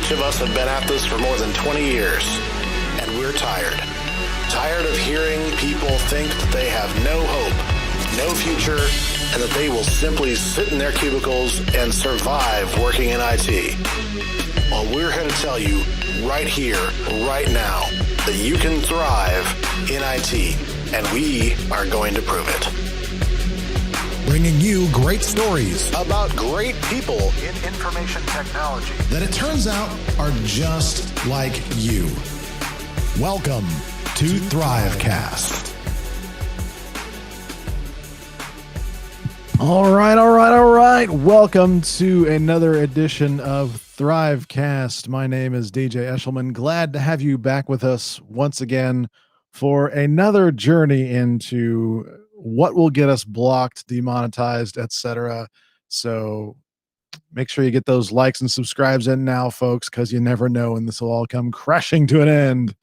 Each of us have been at this for more than 20 years, and we're tired. Tired of hearing people think that they have no hope, no future, and that they will simply sit in their cubicles and survive working in IT. Well, we're here to tell you right here, right now, that you can thrive in IT, and we are going to prove it. Bringing you great stories About great people in information technology. that it turns out are just like you. Welcome to THRIVEcast. All right. Welcome to another edition of THRIVEcast. My name is DJ Eshelman. Glad to have you back with us once again for another journey into what will get us blocked, demonetized, etc. So make sure you get those likes and subscribes in now, folks, because you never know when this will all come crashing to an end.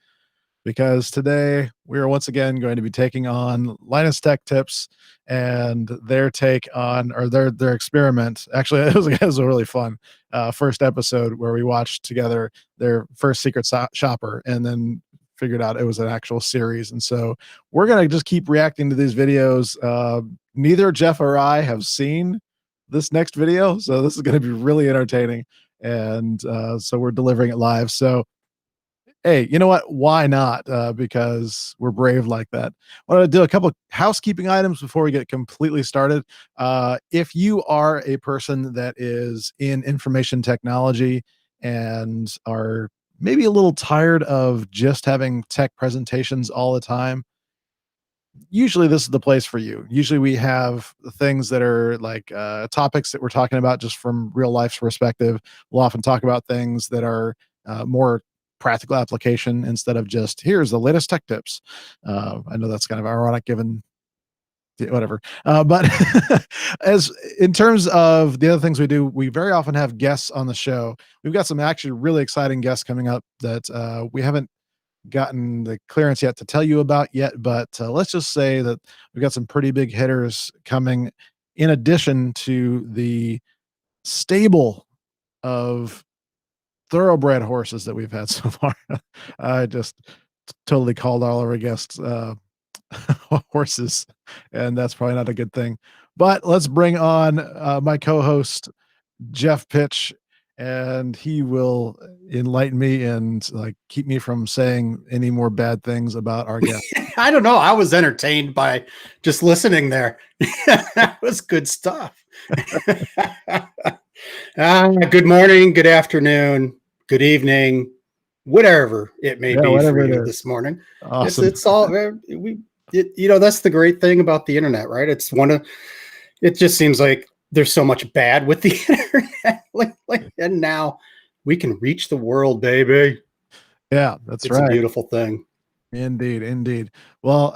Because today we are once again going to be taking on Linus Tech Tips and their take on, or their experiment. Actually, it was a really fun first episode where we watched together their first secret shopper and then figured out it was an actual series. And so we're going to just keep reacting to these videos. Neither Jeff or I have seen this next video, so this is going to be really entertaining. And so we're delivering it live. So hey, you know what? Why not? Because we're brave like that. I want to do a couple of housekeeping items before we get completely started. If you are a person that is in information technology and are maybe a little tired of just having tech presentations all the time, usually this is the place for you. Usually we have things that are like topics that we're talking about just from real life's perspective. We'll often talk about things that are more practical application instead of just here's the latest tech tips. I know that's kind of ironic given whatever, but as in terms of the other things we do, we very often have guests on the show. We've got some actually really exciting guests coming up that we haven't gotten the clearance yet to tell you about yet, but let's just say that we've got some pretty big hitters coming in addition to the stable of thoroughbred horses that we've had so far. I just totally called all of our guests horses, and that's probably not a good thing. But let's bring on my co-host Jeff Pitch, and he will enlighten me and like keep me from saying any more bad things about our guest. I don't know. I was entertained by just listening there. That was good stuff. Good morning, good afternoon, good evening, whatever it may be for you this morning. Awesome. It's all that's the great thing about the internet, right? It just seems like there's so much bad with the internet, and now we can reach the world, baby. Yeah, that's it's right. It's a beautiful thing. Indeed. Well,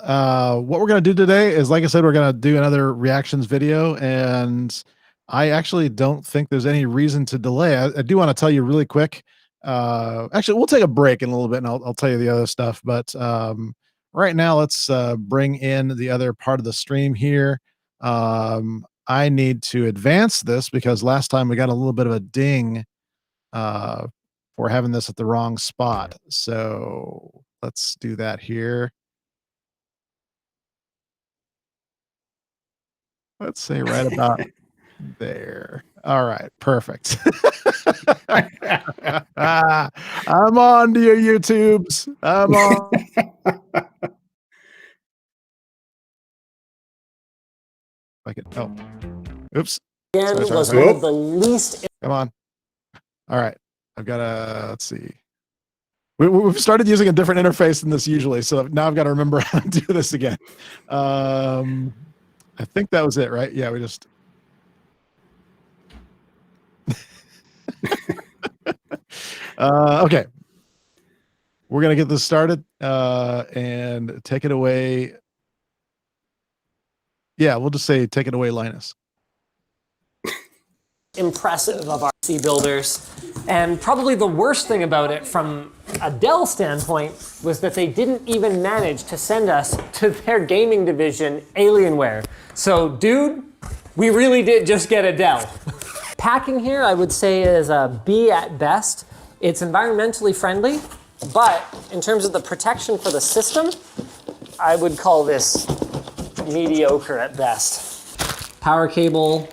what we're going to do today is, like I said, we're going to do another reactions video, and I actually don't think there's any reason to delay. I do want to tell you really quick. Actually, we'll take a break in a little bit and I'll tell you the other stuff. But right now, let's bring in the other part of the stream here. I need to advance this because last time we got a little bit of a ding for having this at the wrong spot. So let's do that here. Let's say right about there. All right, perfect. I'm on to your YouTubes. I'm on. Oh, oops. Was one of the least. Come on. All right, I've got to. Let's see. We've started using a different interface than this usually, so now I've got to remember how to do this again. I think that was it, right? Yeah, we just. Okay, we're gonna get this started and take it away. Yeah, we'll just say take it away, Linus. Impressive of our C builders, and probably the worst thing about it from a Dell standpoint was that they didn't even manage to send us to their gaming division, Alienware. So, dude, we really did just get a Dell. Packing here, I would say, is a B at best. It's environmentally friendly, but in terms of the protection for the system, I would call this mediocre at best. Power cable,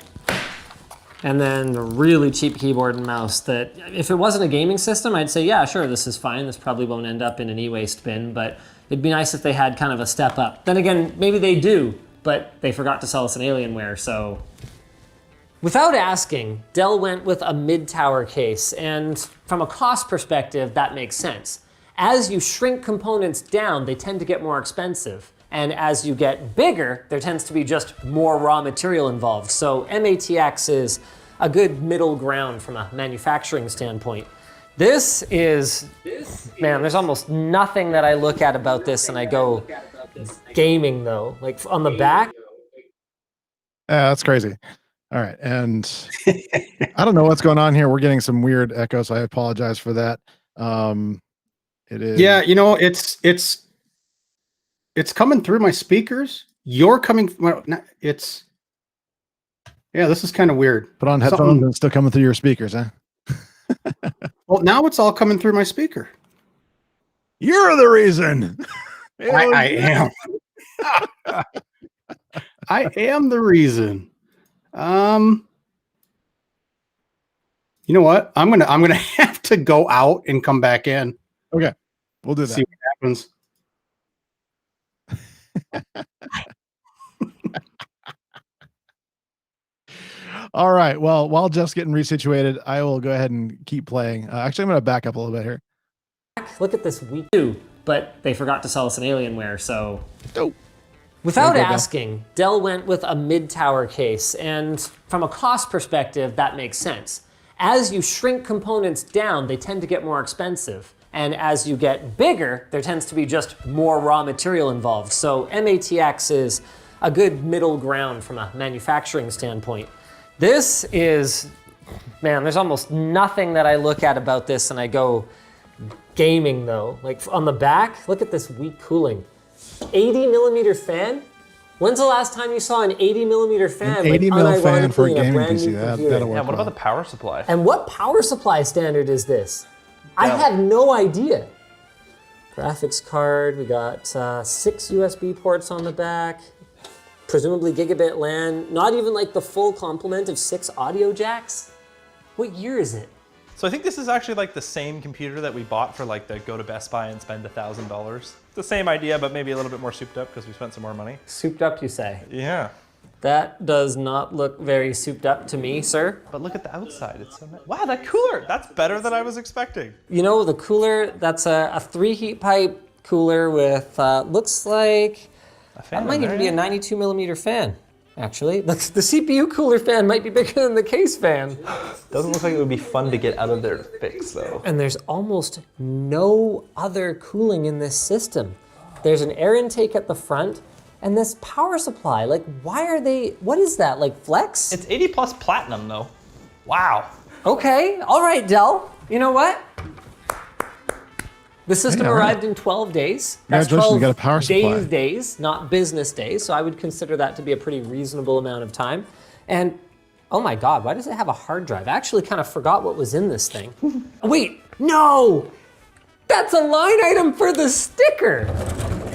and then the really cheap keyboard and mouse that if it wasn't a gaming system, I'd say, yeah, sure, this is fine. This probably won't end up in an e-waste bin, but it'd be nice if they had kind of a step up. Then again, maybe they do, but they forgot to sell us an Alienware, so. Without asking, Dell went with a mid-tower case, and from a cost perspective, that makes sense. As you shrink components down, they tend to get more expensive. And as you get bigger, there tends to be just more raw material involved. So MATX is a good middle ground from a manufacturing standpoint. This is, man, there's almost nothing that I look at about this and I go, gaming though. Like on the back. Yeah, that's crazy. All right. And I don't know what's going on here. We're getting some weird echo, so I apologize for that. It is. Yeah, you know, it's coming through my speakers. You're coming. Well, it's. Yeah, this is kind of weird. Put on headphones and it's still coming through your speakers, huh? Well, now it's all coming through my speaker. You're the reason. I am. I am the reason. You know what? I'm gonna have to go out and come back in. Okay, we'll do that. See what happens. All right. Well, while Jeff's getting resituated, I will go ahead and keep playing. Actually, I'm going to back up a little bit here. Look at this week too, but they forgot to sell us an Alienware, so. Oh. Without asking, Dell went with a mid-tower case, and from a cost perspective, that makes sense. As you shrink components down, they tend to get more expensive. And as you get bigger, there tends to be just more raw material involved. So MATX is a good middle ground from a manufacturing standpoint. This is, man, there's almost nothing that I look at about this and I go, gaming though. Like on the back, look at this weak cooling. 80 millimeter fan? When's the last time you saw an 80 millimeter fan? An 80 mil fan for a unironically in gaming brand PC. new computer? That'll work. Yeah, what about the power supply? And what power supply standard is this? I have no idea. Graphics card, we got 6 USB ports on the back, presumably gigabit LAN, not even like the full complement of 6 audio jacks. What year is it? So I think this is actually like the same computer that we bought for like the go to Best Buy and spend $1,000. The same idea, but maybe a little bit more souped up because we spent some more money. Souped up, you say? Yeah. That does not look very souped up to me, sir. But look at the outside. It's so nice. Wow, that cooler. That's better than I was expecting. You know, the cooler, that's a 3 heat pipe cooler with, looks like, that might even be a 92 millimeter fan, actually. The CPU cooler fan might be bigger than the case fan. Doesn't look like it would be fun to get out of there to fix, though. And there's almost no other cooling in this system. There's an air intake at the front, and this power supply, like why are they, what is that, like flex? It's 80 plus platinum, though. Wow. Okay, all right, Dell. You know what? The system arrived in 12 days. That's Congratulations, you got a power supply. days, not business days. So I would consider that to be a pretty reasonable amount of time. And oh my God, why does it have a hard drive? I actually kind of forgot what was in this thing. Wait, no! That's a line item for the sticker.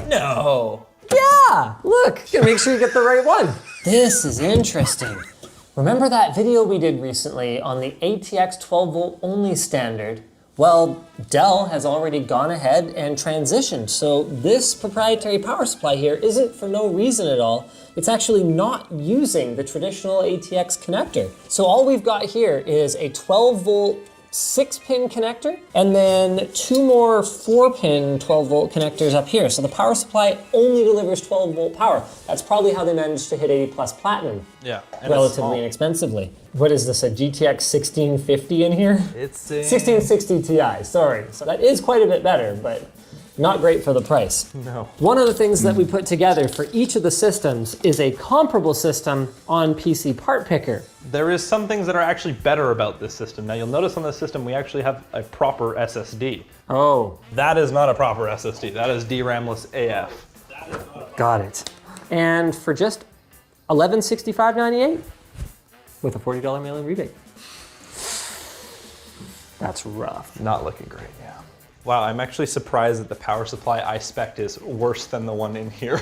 No. Yeah, look, gotta make sure you get the right one. This is interesting. Remember that video we did recently on the ATX 12 volt only standard? Well, Dell has already gone ahead and transitioned. So this proprietary power supply here isn't for no reason at all. It's actually not using the traditional ATX connector. So all we've got here is a 12 volt 6-pin connector, and then 2 more 4-pin 12 volt connectors up here. So the power supply only delivers 12 volt power. That's probably how they managed to hit 80 plus platinum. Yeah. Relatively inexpensively. What is this, a GTX 1650 in here? It's 1660 Ti, sorry. So that is quite a bit better, but not great for the price. No. One of the things that we put together for each of the systems is a comparable system on PC Part Picker. There is some things that are actually better about this system. Now you'll notice on this system we actually have a proper SSD. Oh. That is not a proper SSD. That is DRAMless AF. Got it. And for just $1165.98 with a $40 mail-in rebate. That's rough. Not looking great, yeah. Wow, I'm actually surprised that the power supply I spec'd is worse than the one in here.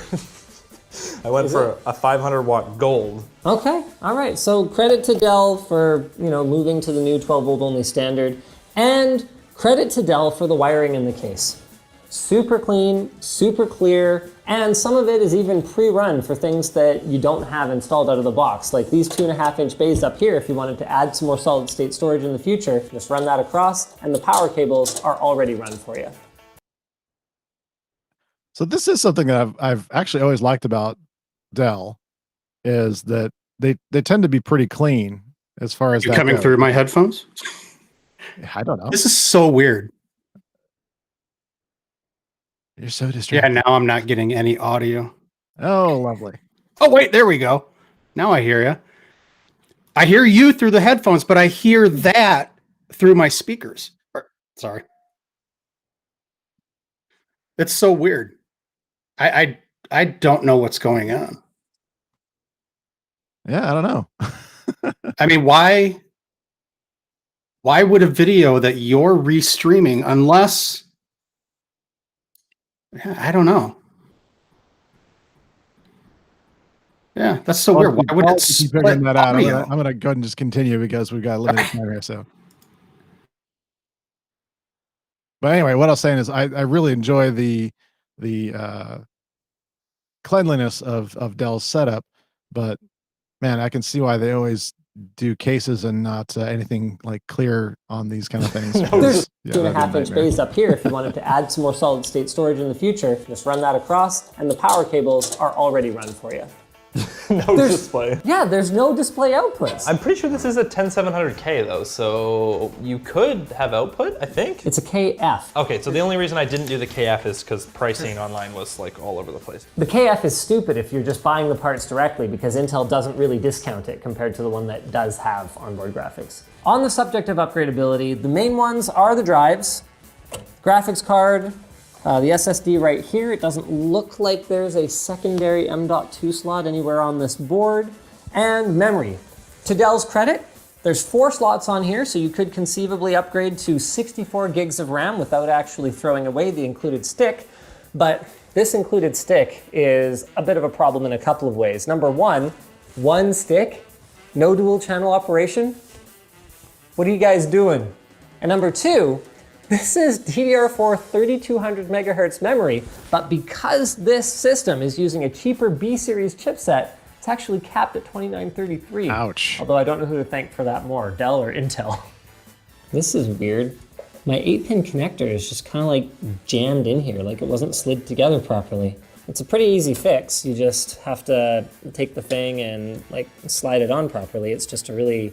I went for a 500 watt gold. Okay, all right. So credit to Dell for moving to the new 12 volt only standard, and credit to Dell for the wiring in the case. Super clean, super clear, and some of it is even pre-run for things that you don't have installed out of the box, like these 2.5-inch bays up here. If you wanted to add some more solid state storage in the future, just run that across, and the power cables are already run for you. So this is something that I've actually always liked about Dell, is that they tend to be pretty clean as far as You that coming goes. through my headphones? I don't know. This is so weird. You're so Yeah, distracted. now I'm not getting any audio. Oh, lovely. Oh, wait, there we go. Now I hear you. I hear you through the headphones, but I hear that through my speakers. Sorry. It's so weird. I don't know what's going on. Yeah, I don't know. I mean, why would a video that you're restreaming, unless I don't know. Yeah, that's so weird. Why would it keep figuring split that out? audio? I'm gonna go ahead and just continue because we've got a limited time here. So, but anyway, what I was saying is I really enjoy the cleanliness of Dell's setup, but man, I can see why they always do cases and not anything like clear on these kind of things. There's Yeah, 2.5-inch bays up here. If you wanted to add some more solid state storage in the future, just run that across, and the power cables are already run for you. No display. Yeah, there's no display outputs. I'm pretty sure this is a 10700K though, so you could have output, I think. It's a KF. Okay, so the only reason I didn't do the KF is because pricing online was like all over the place. The KF is stupid if you're just buying the parts directly, because Intel doesn't really discount it compared to the one that does have onboard graphics. On the subject of upgradability, the main ones are the drives, graphics card, the SSD right here. It doesn't look like there's a secondary M.2 slot anywhere on this board, and memory. To Dell's credit, there's 4 slots on here, so you could conceivably upgrade to 64 gigs of RAM without actually throwing away the included stick, but this included stick is a bit of a problem in a couple of ways. Number one stick, no dual channel operation. What are you guys doing? And number 2, this is DDR4 3200 megahertz memory, but because this system is using a cheaper B series chipset, it's actually capped at 2933. Ouch. Although I don't know who to thank for that more, Dell or Intel. This is weird. My 8-pin connector is just kind of like jammed in here, like it wasn't slid together properly. It's a pretty easy fix. You just have to take the thing and like slide it on properly. It's just a really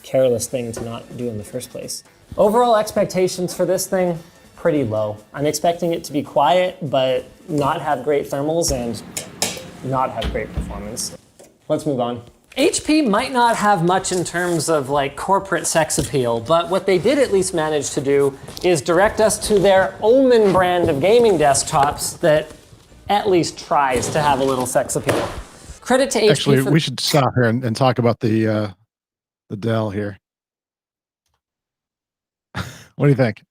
careless thing to not do in the first place. Overall expectations for this thing, pretty low. I'm expecting it to be quiet, but not have great thermals and not have great performance. Let's move on. HP might not have much in terms of like corporate sex appeal, but what they did at least manage to do is direct us to their Omen brand of gaming desktops that at least tries to have a little sex appeal. Credit to HP. Actually, we should stop here and talk about the Dell here. What do you think?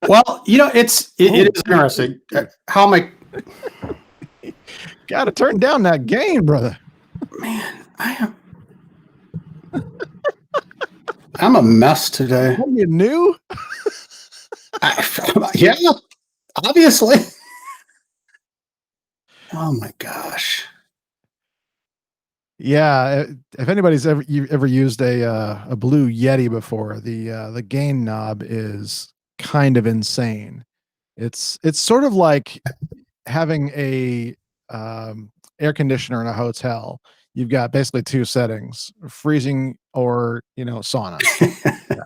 Well, it is interesting. How am I? Got to turn down that gain, brother. Man, I'm a mess today. What, you new? Yeah, obviously. Oh my gosh. Yeah, if anybody's ever used a Blue Yeti before, the gain knob is kind of insane. It's sort of like having a air conditioner in a hotel. You've got basically 2 settings: freezing or sauna. Yeah.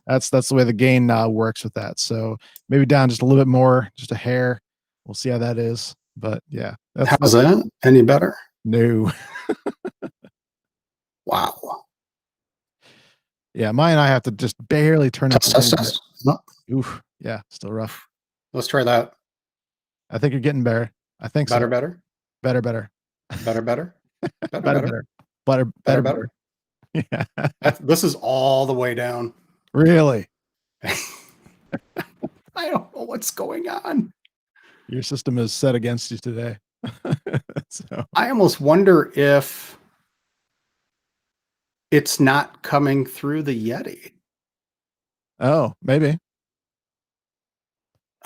That's the way the gain knob works with that. So maybe down just a little bit more, just a hair. We'll see how that is. But yeah, How's that? Any better? No. Wow. Yeah, mine I have to just barely turn up. Test. No. Oof. Yeah, still rough. Let's try that. I think you're getting better. I think Better, so. better. Better. Better. Better. Yeah. This is all the way down. Really? I don't know what's going on. Your system is set against you today. So I almost wonder if it's not coming through the Yeti. maybe.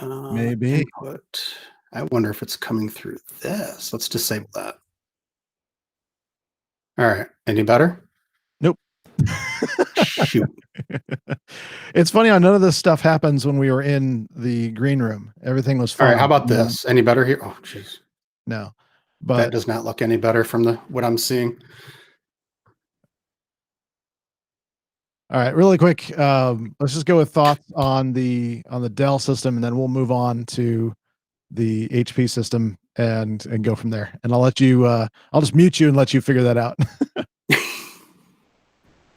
Maybe. Input. I wonder if it's coming through this. Let's disable that. All right. Any better? Nope. Shoot. It's funny how none of this stuff happens when we were in the green room. Everything was All fine. right. How about this? Any better here? Oh, jeez. No, That but does not look any better from what I'm seeing. all right, really quick. Let's just go with thoughts on the Dell system, and then we'll move on to the HP system and go from there. And I'll let you. I'll just mute you and let you figure that out.